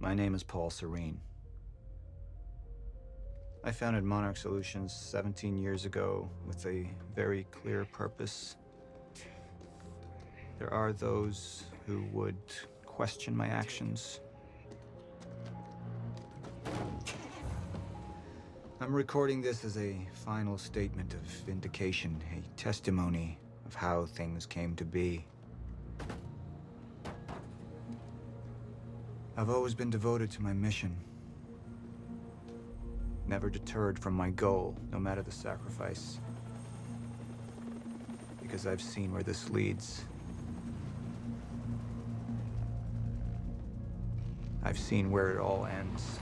My name is Paul Serene. I founded Monarch Solutions 17 years ago with a very clear purpose. There are those who would question my actions. I'm recording this as a final statement of vindication, a testimony of how things came to be. I've always been devoted to my mission. Never deterred from my goal, no matter the sacrifice. Because I've seen where this leads. I've seen where it all ends.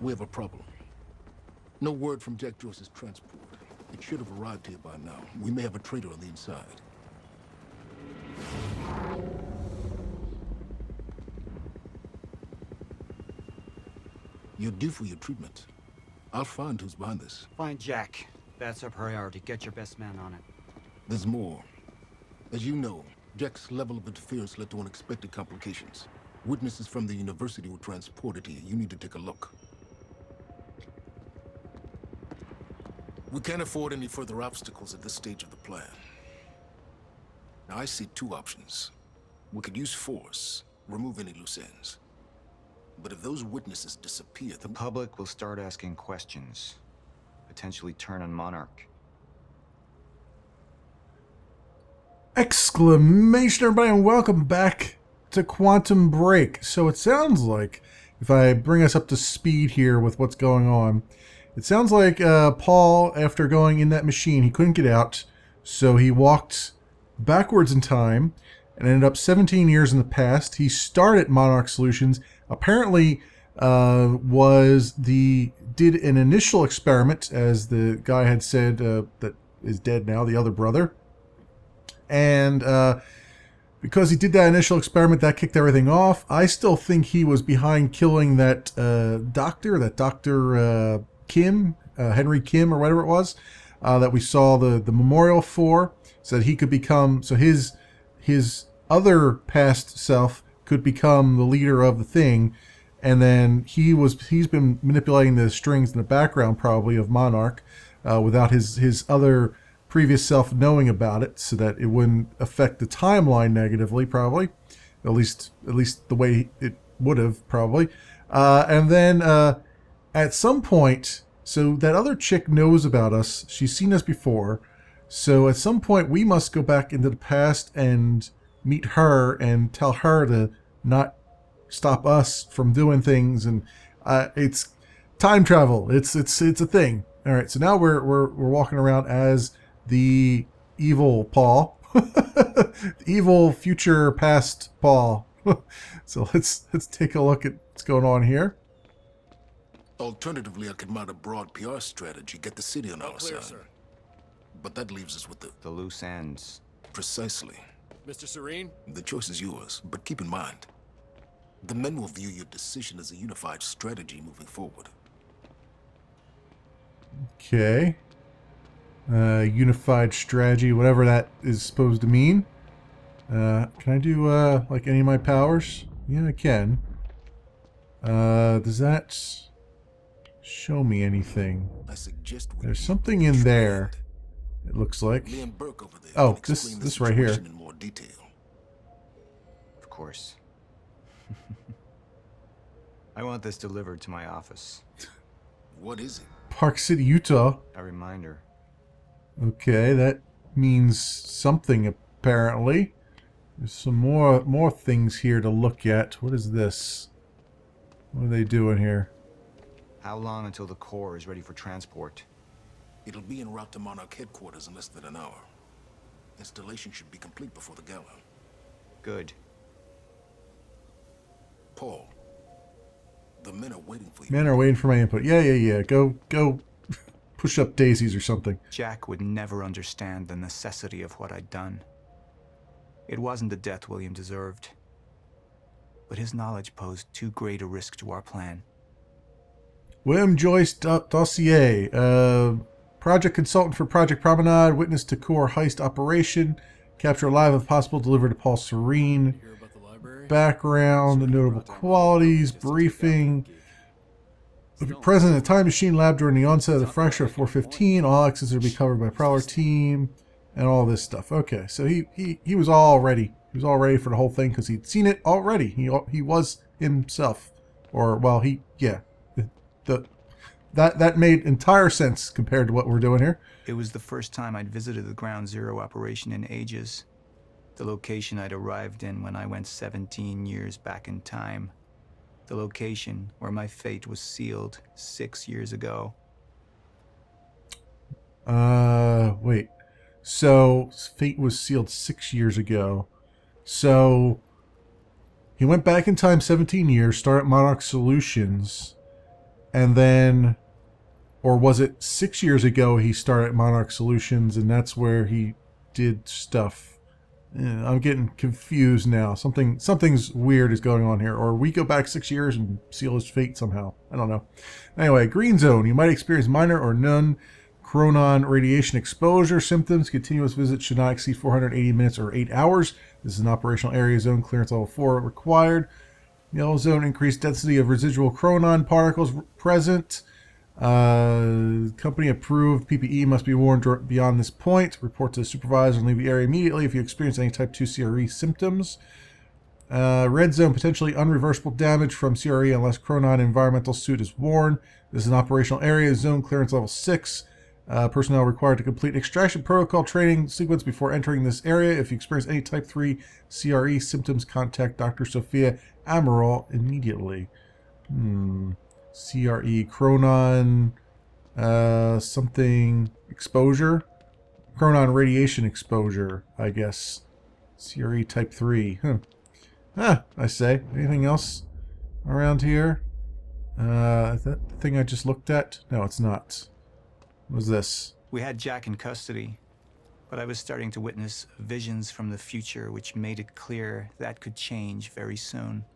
We have a problem. No word from Jack Joyce's transport. It should have arrived here by now. We may have a traitor on the inside. You're due for your treatment. I'll find who's behind this. Find Jack. That's our priority. Get your best man on it. There's more. As you know, Jack's level of interference led to unexpected complications. Witnesses from the university were transported here. You need to take a look. We can't afford any further obstacles at this stage of the plan. Now, I see two options. We could use force, remove any loose ends. But if those witnesses disappear, The public will start asking questions, potentially turn on Monarch. Exclamation, everybody, and welcome back to Quantum Break. So it sounds like, if I bring us up to speed here with what's going on, it sounds like Paul, after going in that machine, he couldn't get out, so he walked backwards in time and ended up 17 years in the past. He started Monarch Solutions, apparently did an initial experiment, as the guy had said, that is dead now, the other brother. And because he did that initial experiment, that kicked everything off. I still think he was behind killing that Dr. Kim, Henry Kim, or whatever it was, that we saw the memorial for, so that he could become, so his other past self could become the leader of the thing. And then he's been manipulating the strings in the background, probably, of Monarch, without his other previous self knowing about it, so that it wouldn't affect the timeline negatively, probably, at least the way it would have, probably. And then at some point, so that other chick knows about us. She's seen us before. So at some point, we must go back into the past and meet her and tell her to not stop us from doing things. And it's time travel. It's a thing. All right. So now we're walking around as the evil Paul, the evil future past Paul. So let's take a look at what's going on here. alternatively, I could mount a broad PR strategy, get the city on our side. Sir. But that leaves us with The loose ends. precisely. Mr. Serene? The choice is yours, but keep in mind, the men will view your decision as a unified strategy moving forward. Okay. Unified strategy, whatever that is supposed to mean. Can I do, like any of my powers? Yeah, I can. Does that show me anything? I suggest we There's something in there, it looks like. Liam Burke over there Oh, can explain the this right here. situation in more detail. Of course. I want this delivered to my office. What is it? Park City, Utah. A reminder. Okay, that means something apparently. There's some more things here to look at. What is this? What are they doing here? How long until the core is ready for transport? It'll be en route to Monarch headquarters in less than an hour. Installation should be complete before the gala. Good. Paul, the men are waiting for you. Men are waiting for my input. Yeah. Go push up daisies or something. Jack would never understand the necessity of what I'd done. It wasn't the death William deserved. But his knowledge posed too great a risk to our plan. William Joyce dossier. Project consultant for Project Promenade, witness to core heist operation, capture alive if possible, delivered to Paul Serene. Hear about the library? Background, the notable qualities, briefing. Present in a time machine lab during the onset of the fracture of 415. All exits are to be covered by Prowler team, and all this stuff. Okay, so he was all ready. He was all ready for the whole thing because he'd seen it already. He was himself, or well, that made entire sense compared to what we're doing here. It was the first time I'd visited the Ground Zero operation in ages. The location I'd arrived in when I went 17 years back in time. The location where my fate was sealed 6 years ago. Wait. So, fate was sealed 6 years ago. So, he went back in time 17 years, started Monarch Solutions, and then, or was it 6 years ago he started Monarch Solutions, and that's where he did stuff? I'm getting confused now. Something's weird is going on here. Or we go back 6 years and seal his fate somehow. I don't know. Anyway, green zone. You might experience minor or none chronon radiation exposure symptoms. Continuous visits should not exceed 480 minutes or 8 hours. This is an operational area zone. Clearance level 4 required. Yellow zone. Increased density of residual chronon particles present. Company approved PPE must be worn beyond this point. Report to the supervisor and leave the area immediately if you experience any type 2 CRE symptoms. Red zone, potentially unreversible damage from CRE unless chronon environmental suit is worn. This is an operational area zone. Clearance level 6. Personnel required to complete extraction protocol training sequence before entering this area. If you experience any type 3 CRE symptoms, contact Dr. Sophia Amaral immediately. CRE, chronon, something exposure, chronon radiation exposure, I guess. CRE type 3. I say. Anything else around here? Is that the thing I just looked at? No, it's not. What was this? We had Jack in custody, but I was starting to witness visions from the future which made it clear that could change very soon.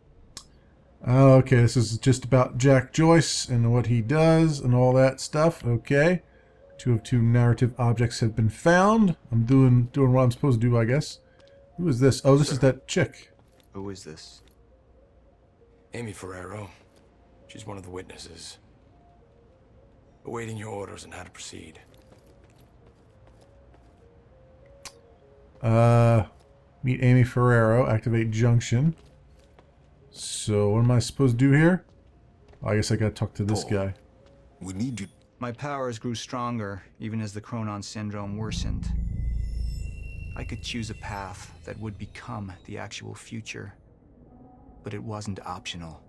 Okay, this is just about Jack Joyce and what he does and all that stuff. Okay. 2 of 2 narrative objects have been found. I'm doing what I'm supposed to do, I guess. Who is this? Oh, this is that chick. Who is this? Amy Ferrero. She's one of the witnesses. Awaiting your orders on how to proceed. Meet Amy Ferrero. Activate junction. So, what am I supposed to do here? I guess I gotta talk to this guy. We need you. My powers grew stronger, even as the Chronon syndrome worsened. I could choose a path that would become the actual future. But it wasn't optional.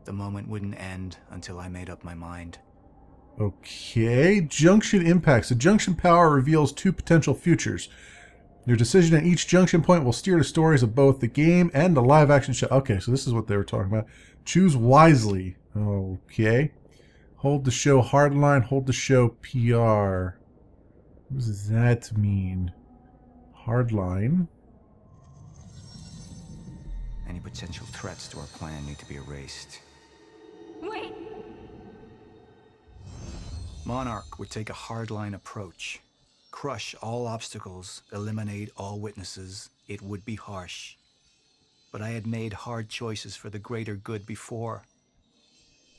The moment wouldn't end until I made up my mind. Okay. Junction impacts. The junction power reveals 2 potential futures. Your decision at each junction point will steer the stories of both the game and the live-action show. Okay, so this is what they were talking about. Choose wisely. Okay. Hold the show hardline, hold the show PR. What does that mean? Hardline. Any potential threats to our plan need to be erased. Wait! Monarch would take a hardline approach. Crush all obstacles, eliminate all witnesses. It would be harsh. But I had made hard choices for the greater good before.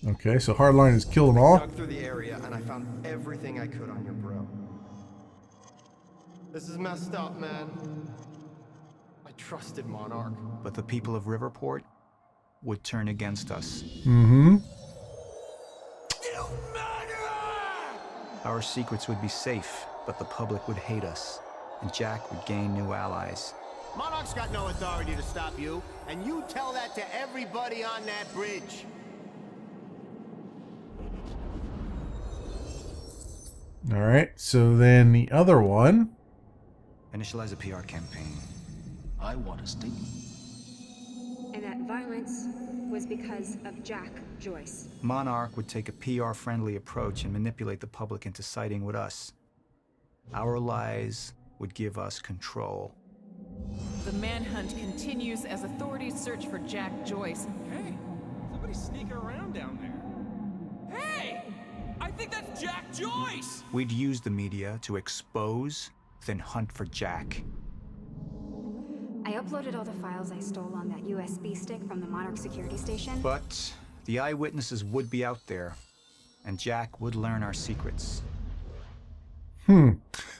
Okay, so hardline is kill them all. Dug through the area and I found everything I could on your bro. This is messed up, man. I trusted Monarch. But the people of Riverport would turn against us. Mm-hmm. Our secrets would be safe, but the public would hate us, and Jack would gain new allies. Monarch's got no authority to stop you, and you tell that to everybody on that bridge. All right, so then the other one. Initialize a PR campaign. I want a statement. And that violence was because of Jack Joyce. Monarch would take a PR-friendly approach and manipulate the public into siding with us. Our lies would give us control. The manhunt continues as authorities search for Jack Joyce. Hey, somebody's sneaking around down there. Hey! I think that's Jack Joyce! We'd use the media to expose, then hunt for Jack. I uploaded all the files I stole on that USB stick from the Monarch security station. But the eyewitnesses would be out there, and Jack would learn our secrets.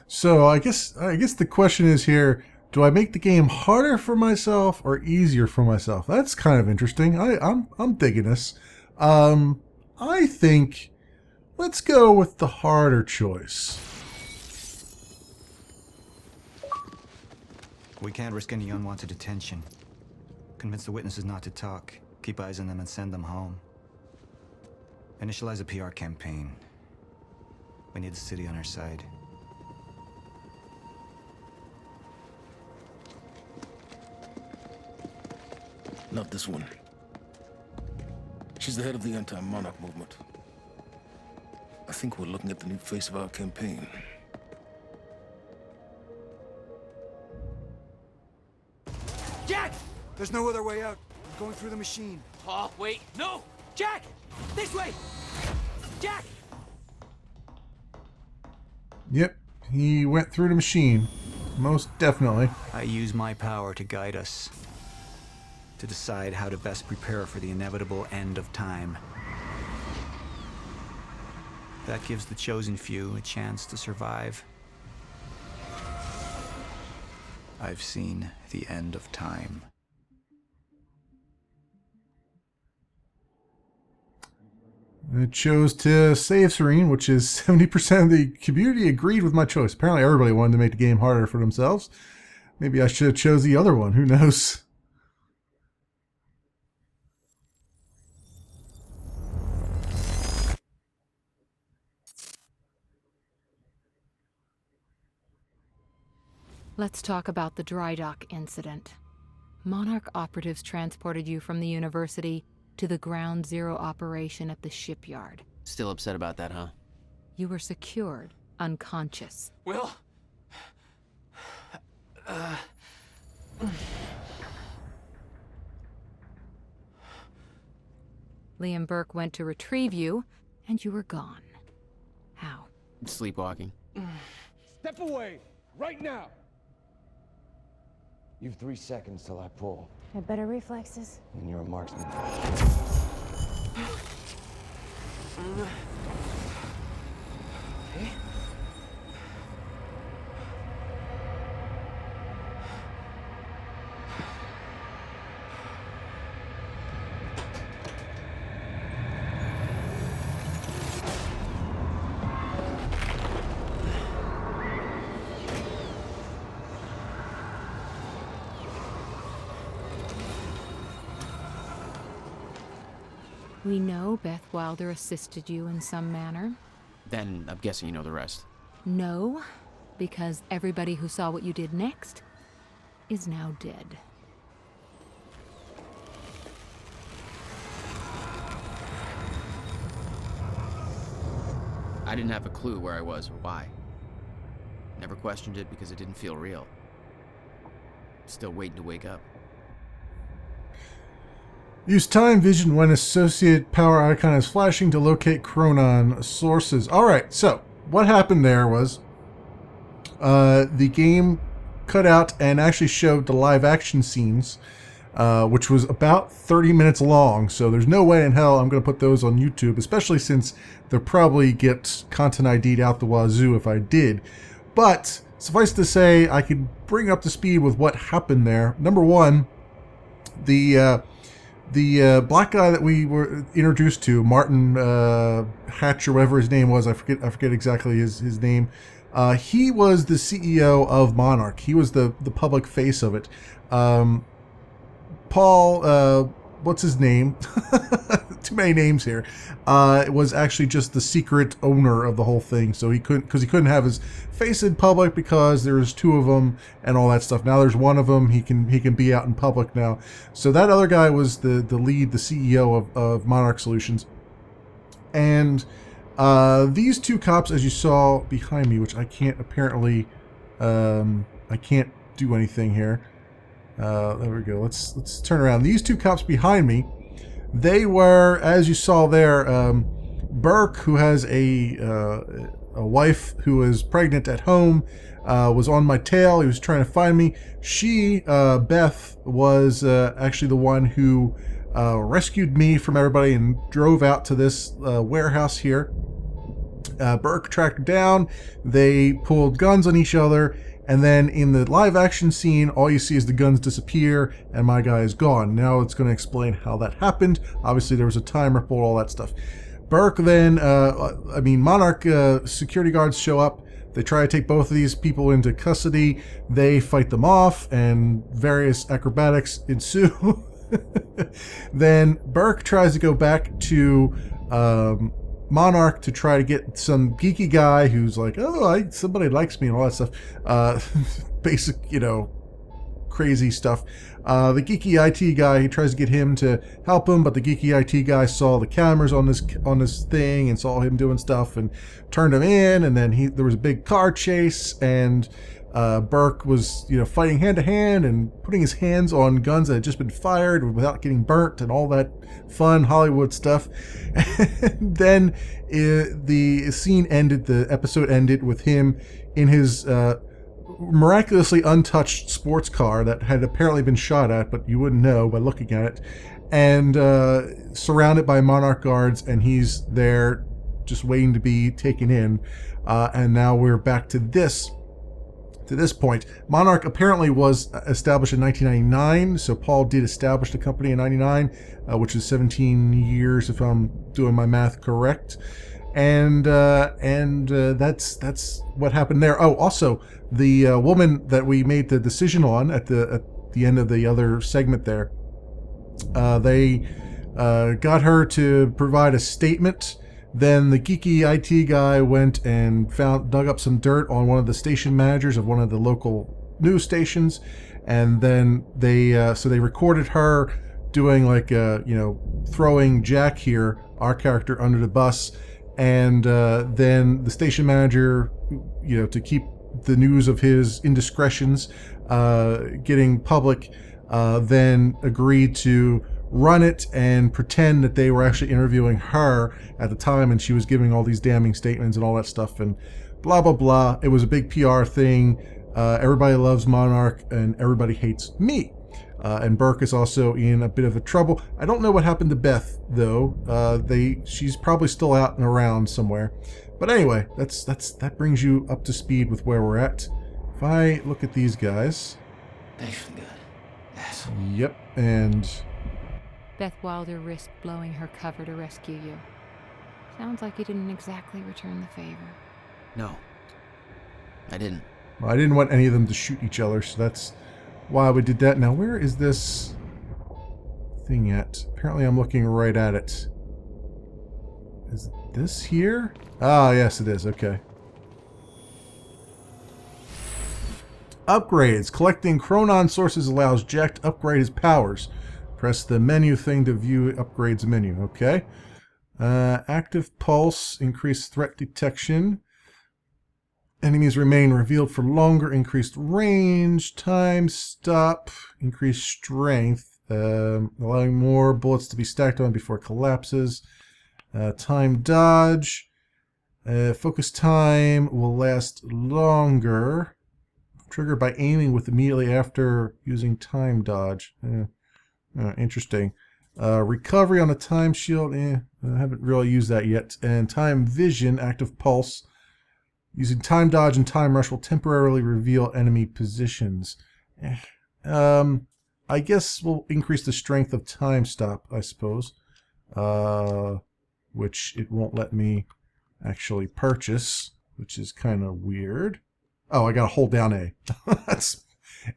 So I guess the question is here, do I make the game harder for myself or easier for myself? That's kind of interesting. I'm digging this. I think let's go with the harder choice. We can't risk any unwanted attention. Convince the witnesses not to talk. Keep eyes on them and send them home. Initialize a PR campaign. We need the city on our side. Not this one. She's the head of the anti-Monarch movement. I think we're looking at the new face of our campaign. Jack! There's no other way out. I'm going through the machine. Oh, wait, no! Jack! This way! Jack! Yep, he went through the machine. Most definitely. I use my power to guide us. To decide how to best prepare for the inevitable end of time. That gives the chosen few a chance to survive. I've seen the end of time. It chose to save Serene, which is 70% of the community agreed with my choice. Apparently everybody wanted to make the game harder for themselves. Maybe I should have chose the other one. Who knows? Let's talk about the dry dock incident. Monarch operatives transported you from the university to the Ground Zero operation at the shipyard. Still upset about that, huh? You were secured, unconscious. Will? Liam Burke went to retrieve you, and you were gone. How? Sleepwalking. Step away! Right now! You've 3 seconds till I pull, Had better reflexes. and you're a marksman. We know Beth Wilder assisted you in some manner. Then I'm guessing you know the rest. No, because everybody who saw what you did next is now dead. I didn't have a clue where I was or why. Never questioned it because it didn't feel real. Still waiting to wake up. Use time vision when associate power icon is flashing to locate Chronon sources. Alright, so what happened there was the game cut out and actually showed the live action scenes, which was about 30 minutes long. So there's no way in hell I'm going to put those on YouTube, especially since they'll probably get content ID'd out the wazoo if I did. But suffice to say, I could bring up to speed with what happened there. Number one, the black guy that we were introduced to, Martin Hatch or whatever his name was, I forget exactly his name. He was the CEO of Monarch. He was the public face of it. Paul, what's his name? Too many names here. Was actually just the secret owner of the whole thing. So he couldn't have his face in public because there's two of them and all that stuff. Now there's one of them. He can be out in public now. So that other guy was the lead, the CEO of Monarch Solutions. And these two cops, as you saw behind me, which I can't apparently, I can't do anything here. There we go. Let's turn around. These two cops behind me, they were, as you saw there, Burke, who has a wife who is pregnant at home, was on my tail. He was trying to find me. She, Beth, was actually the one who rescued me from everybody and drove out to this warehouse here. Burke tracked her down. They pulled guns on each other. And then in the live action scene, all you see is the guns disappear and my guy is gone. Now it's going to explain how that happened. Obviously, there was a time ripple, all that stuff. Burke then, Monarch security guards show up. They try to take both of these people into custody. They fight them off and various acrobatics ensue. Then Burke tries to go back to Monarch to try to get some geeky guy who's like, oh, somebody likes me and all that stuff. Basic, crazy stuff. The geeky IT guy, he tries to get him to help him, but the geeky IT guy saw the cameras on this thing and saw him doing stuff and turned him in. And then there was a big car chase, and Burke was, fighting hand to hand and putting his hands on guns that had just been fired without getting burnt and all that fun Hollywood stuff. And then the scene ended, the episode ended with him in his miraculously untouched sports car that had apparently been shot at, but you wouldn't know by looking at it, and surrounded by Monarch guards, and he's there just waiting to be taken in. And now we're back to this point. Monarch apparently was established in 1999, so Paul did establish the company in 99, which is 17 years if I'm doing my math correct. And that's what happened there. Oh, also, the woman that we made the decision on at the end of the other segment there, they got her to provide a statement. Then the geeky IT guy went and dug up some dirt on one of the station managers of one of the local news stations, and then they recorded her doing throwing Jack here, our character, under the bus, and then the station manager, to keep the news of his indiscretions getting public, then agreed to run it and pretend that they were actually interviewing her at the time, and she was giving all these damning statements and all that stuff and blah blah blah. It was a big PR thing. Everybody loves Monarch and everybody hates me. And Burke is also in a bit of a trouble. I don't know what happened to Beth though. She's probably still out and around somewhere. But anyway, that brings you up to speed with where we're at. If I look at these guys. Thanks for the gun. Asshole. Yep, and Beth Wilder risked blowing her cover to rescue you. Sounds like you didn't exactly return the favor. No, I didn't. Well, I didn't want any of them to shoot each other, so that's why we did that. Now, where is this thing at? Apparently, I'm looking right at it. Is this here? Ah, yes, it is. Okay. Upgrades. Collecting Chronon sources allows Jack to upgrade his powers. Press the menu thing to view upgrades menu. Okay. Active pulse. Increased threat detection. Enemies remain revealed for longer. Increased range. Time stop. Increased strength. Allowing more bullets to be stacked on before it collapses. Time dodge. Focus time will last longer. Triggered by aiming with immediately after using time dodge. Interesting. Recovery on the time shield. I haven't really used that yet. And time vision, active pulse. Using time dodge and time rush will temporarily reveal enemy positions. I guess we'll increase the strength of time stop, I suppose. Which it won't let me actually purchase, which is kind of weird. Oh, I gotta hold down A.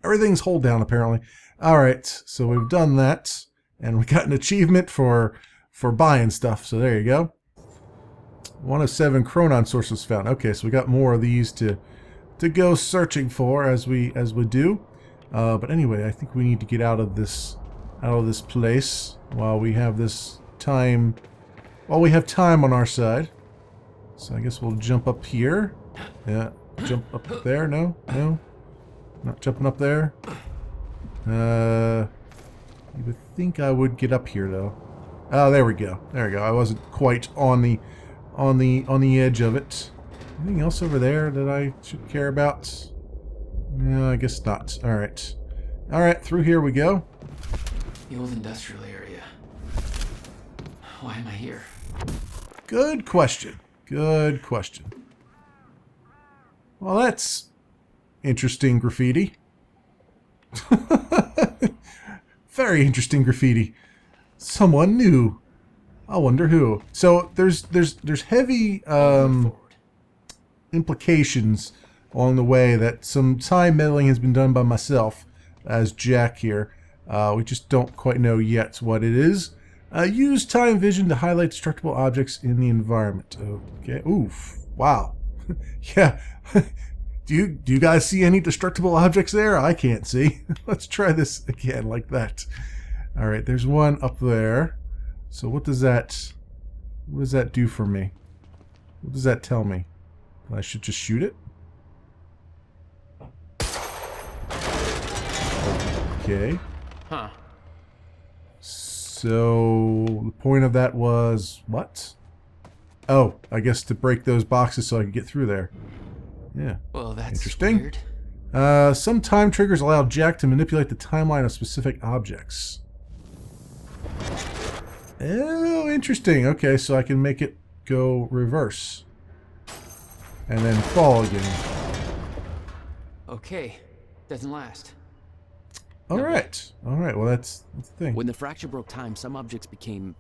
Everything's hold down apparently. Alright, so we've done that, and we got an achievement for buying stuff, so there you go. 1 of 7 Chronon sources found. Okay, so we got more of these to go searching for as we do. But anyway, I think we need to get out of this place while we have this time. While we have time on our side. So I guess we'll jump up here. Yeah, jump up there. No, not jumping up there. You would think I would get up here though. Oh, there we go. There we go. I wasn't quite on the on the edge of it. Anything else over there that I should care about? No, I guess not. All right. All right, through here we go. The old industrial area. Why am I here? Good question. Good question. Well, that's interesting graffiti. Very interesting graffiti. Someone new. I wonder who. So there's heavy implications along the way that some time meddling has been done by myself as Jack here. We just don't quite know yet what it is. Use time vision to highlight destructible objects in the environment. Okay. Oof. Wow. Yeah. Do you guys see any destructible objects there? I can't see. Let's try this again like that. All right. There's one up there. So what does that do for me? What does that tell me? I should just shoot it? Okay. Huh. So the point of that was what? Oh, I guess to break those boxes so I could get through there. Yeah. Well, that's interesting. Weird. Some time triggers allow Jack to manipulate the timeline of specific objects. Oh, interesting. Okay, so I can make it go reverse. And then fall again. Okay. Doesn't last. Alright. Alright, well that's the thing. When the fracture broke time, some objects became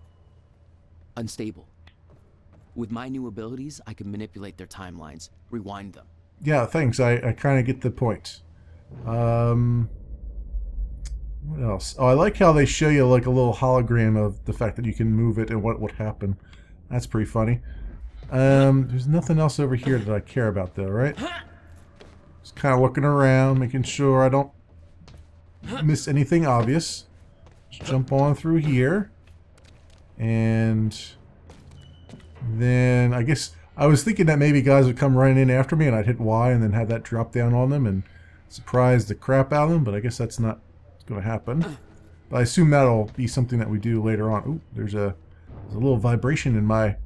unstable. With my new abilities, I can manipulate their timelines, rewind them. Yeah, thanks. I kind of get the point. What else? Oh, I like how they show you like a little hologram of the fact that you can move it and what would happen. That's pretty funny. There's nothing else over here that I care about though, right? Just kind of looking around, making sure I don't miss anything obvious. Just jump on through here. And then I guess I was thinking that maybe guys would come running in after me and I'd hit Y and then have that drop down on them and surprise the crap out of them, but I guess that's not going to happen. But I assume that'll be something that we do later on. Ooh, there's a little vibration in my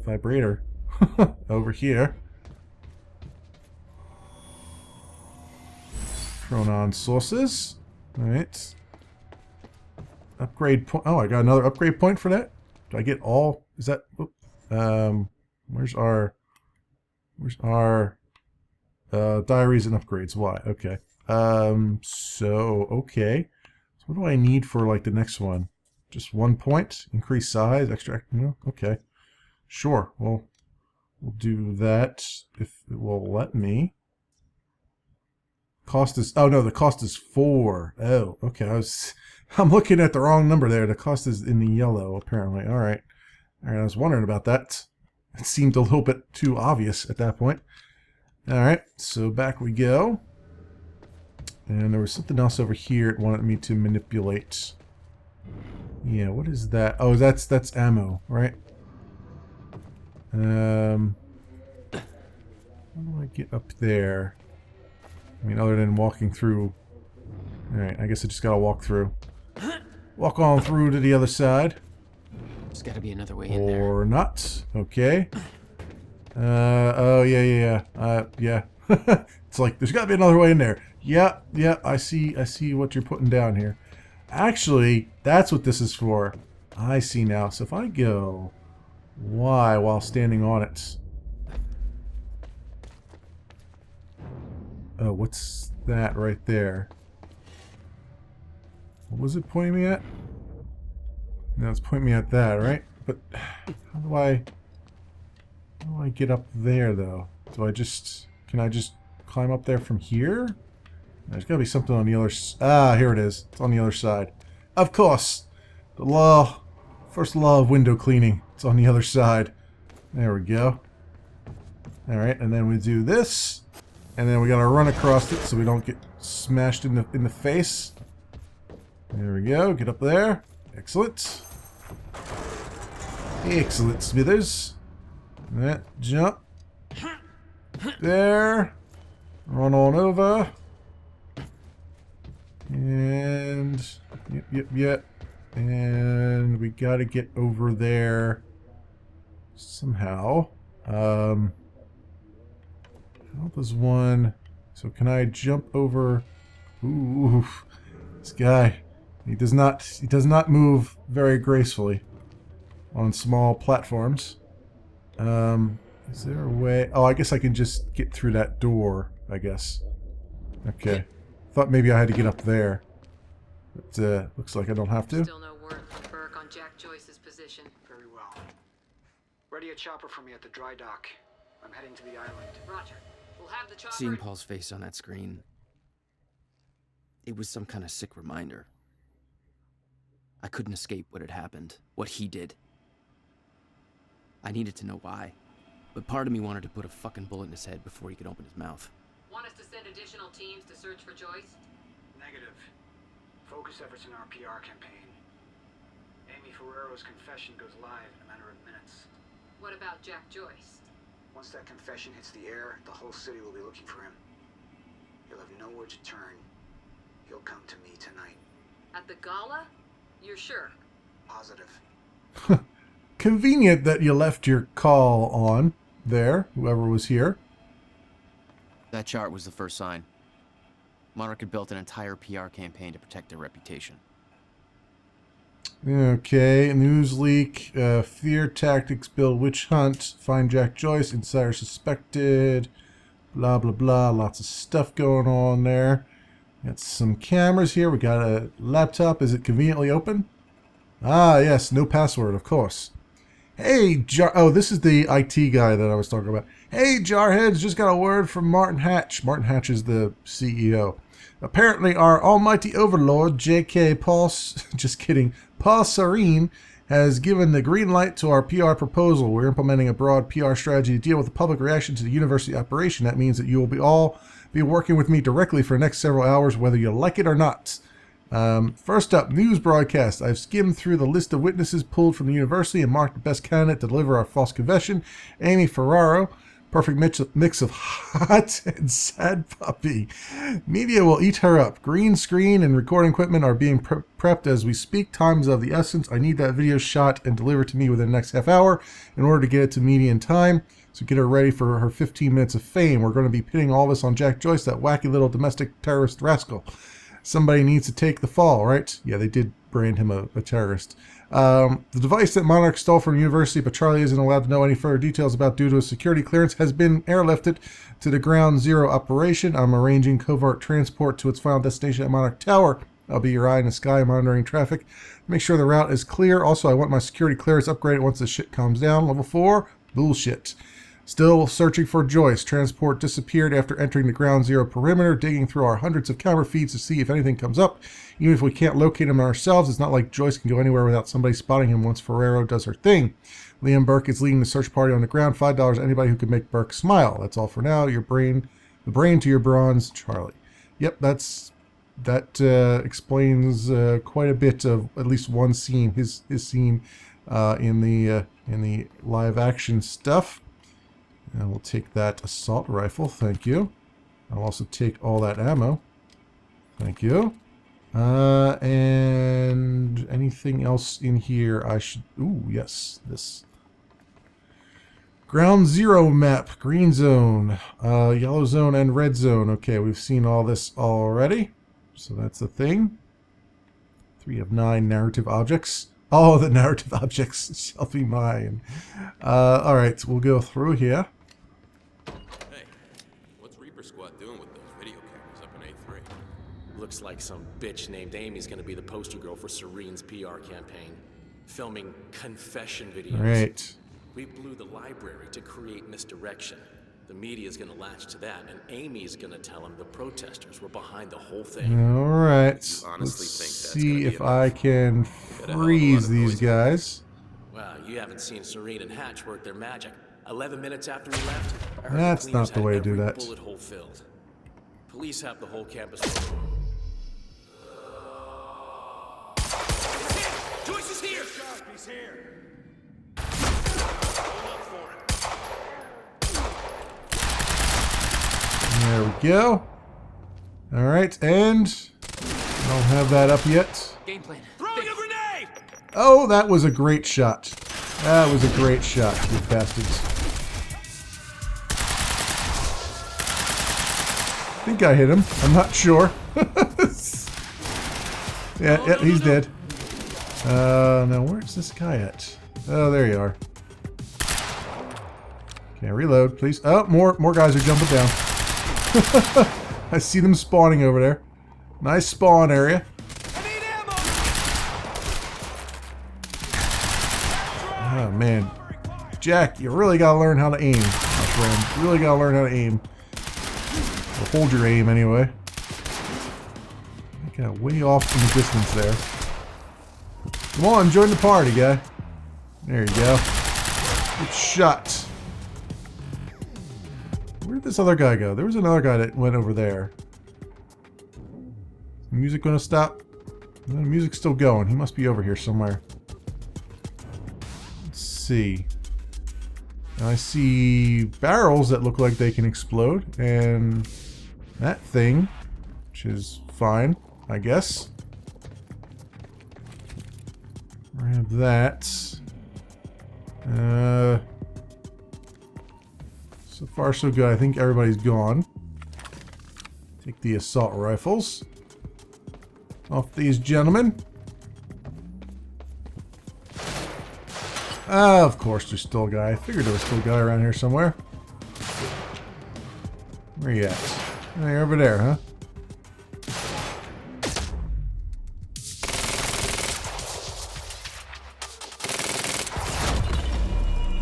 vibrator over here. Chronon sources. All right. Upgrade point. Oh, I got another upgrade point for that. Do I get all? Is that? Where's our diaries and upgrades? Why? Okay. Okay. So what do I need for like the next one? Just 1 point, increase size, extract. No, okay. Sure. Well, we'll do that if it will let me. Cost is, oh no, the cost is 4. Oh, okay. I'm looking at the wrong number there. The cost is in the yellow, apparently. All right. All right, I was wondering about that. It seemed a little bit too obvious at that point. All right, so back we go. And there was something else over here it wanted me to manipulate. Yeah, what is that? Oh, that's ammo, right? How do I get up there? I mean, other than walking through. Alright, I guess I just gotta walk through. Walk on through to the other side. There's gotta be another way in there. Or not. Okay. Oh, yeah. It's like, there's gotta be another way in there. Yeah, I see what you're putting down here. Actually, that's what this is for. I see now. So if I go Y while standing on it. Oh, what's that right there? What was it pointing me at? No, it's pointing me at that, right? But how do I get up there though? Can I just climb up there from here? There's gotta be something on the other side. Here it is. It's on the other side. Of course! The first law of window cleaning. It's on the other side. There we go. Alright, and then we do this. And then we gotta run across it so we don't get smashed in the face. There we go. Get up there. Excellent. Excellent, Smithers. That jump. There. Run on over. And yep. And we gotta get over there somehow. How does one... So can I jump over... Ooh, this guy. He does not move very gracefully on small platforms. Is there a way... Oh, I guess I can just get through that door, I guess. Okay. Thought maybe I had to get up there. But looks like I don't have to. Still no word from Burke on Jack Joyce's position. Very well. Ready a chopper for me at the dry dock. I'm heading to the island. Roger. We'll have the chopper. Seeing Paul's face on that screen, it was some kind of sick reminder. I couldn't escape what had happened, what he did. I needed to know why, but part of me wanted to put a fucking bullet in his head before he could open his mouth. Want us to send additional teams to search for Joyce? Negative. Focus efforts in our PR campaign. Amy Ferrero's confession goes live in a matter of minutes. What about Jack Joyce? Once that confession hits the air, the whole city will be looking for him. He'll have nowhere to turn. He'll come to me tonight. At the gala? You're sure? Positive. Convenient that you left your call on there, whoever was here. That chart was the first sign. Monarch had built an entire PR campaign to protect their reputation. Okay, news leak, fear tactics, build witch hunt, find Jack Joyce, insider suspected, blah blah blah, lots of stuff going on there. Got some cameras here, we got a laptop, is it conveniently open? Ah yes, no password, of course. Hey, oh, this is the IT guy that I was talking about. Hey, Jarheads, just got a word from Martin Hatch. Martin Hatch is the CEO. Apparently, our almighty overlord, J.K. Paul, just kidding, Paul Serene, has given the green light to our PR proposal. We're implementing a broad PR strategy to deal with the public reaction to the university operation. That means that you will all be working with me directly for the next several hours, whether you like it or not. First up, news broadcast. I've skimmed through the list of witnesses pulled from the university and marked the best candidate to deliver our false confession, Amy Ferraro. Perfect mix of hot and sad puppy. Media will eat her up. Green screen and recording equipment are being prepped as we speak. Time is of the essence. I need that video shot and delivered to me within the next half hour in order to get it to media in time. So get her ready for her 15 minutes of fame. We're going to be pitting all this on Jack Joyce, that wacky little domestic terrorist rascal. Somebody needs to take the fall, right? Yeah, they did brand him a terrorist. The device that Monarch stole from the university, but Charlie isn't allowed to know any further details about due to a security clearance, has been airlifted to the Ground Zero operation. I'm arranging covert transport to its final destination at Monarch Tower. I'll be your eye in the sky monitoring traffic. Make sure the route is clear. Also, I want my security clearance upgraded once the shit calms down. Level 4, bullshit. Still searching for Joyce. Transport disappeared after entering the Ground Zero perimeter, digging through our hundreds of camera feeds to see if anything comes up. Even if we can't locate him ourselves, it's not like Joyce can go anywhere without somebody spotting him once Ferrero does her thing. Liam Burke is leading the search party on the ground. $5 anybody who can make Burke smile. That's all for now. The brain to your bronze, Charlie. Yep, that explains quite a bit of at least one scene, his scene in the live action stuff. And we'll take that assault rifle, thank you. I'll also take all that ammo. Thank you. And anything else in here I should... Ooh, yes, this. Ground Zero map, green zone, yellow zone, and red zone. Okay, we've seen all this already. So that's the thing. 3 of 9 narrative objects. Oh, the narrative objects shall be mine. All right, we'll go through here. Looks like some bitch named Amy's gonna be the poster girl for Serene's PR campaign. Filming confession videos. Right. We blew the library to create misdirection. The media's gonna latch to that, and Amy's gonna tell them the protesters were behind the whole thing. Alright. Let's see if I can freeze these guys. Well, you haven't seen Serene and Hatch work their magic. 11 minutes after we left, that's not the way to do that. Bullet hole filled. Police have the whole campus. Joyce is here! He's here! There we go. Alright, and I don't have that up yet. Game plan. Throwing a grenade! Oh, that was a great shot. That was a great shot, you bastards. I think I hit him. I'm not sure. Yeah, he's dead. Now where's this guy at? Oh, there you are. Okay, reload, please. Oh, more guys are jumping down. I see them spawning over there. Nice spawn area. Oh man, Jack, you really gotta learn how to aim, my friend. You really gotta learn how to aim. Or hold your aim anyway. I got way off in the distance there. Come on, join the party, guy. There you go. Good shot. Where did this other guy go? There was another guy that went over there. Music gonna stop? No, the music's still going. He must be over here somewhere. Let's see. Now I see barrels that look like they can explode, and that thing, which is fine, I guess. Grab that. So far so good. I think everybody's gone. Take the assault rifles off these gentlemen. Of course there's still a guy. I figured there was still a guy around here somewhere. Where you at? Oh, you're over there, huh?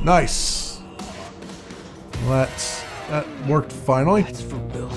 Nice. Well, that worked finally. That's for Bill.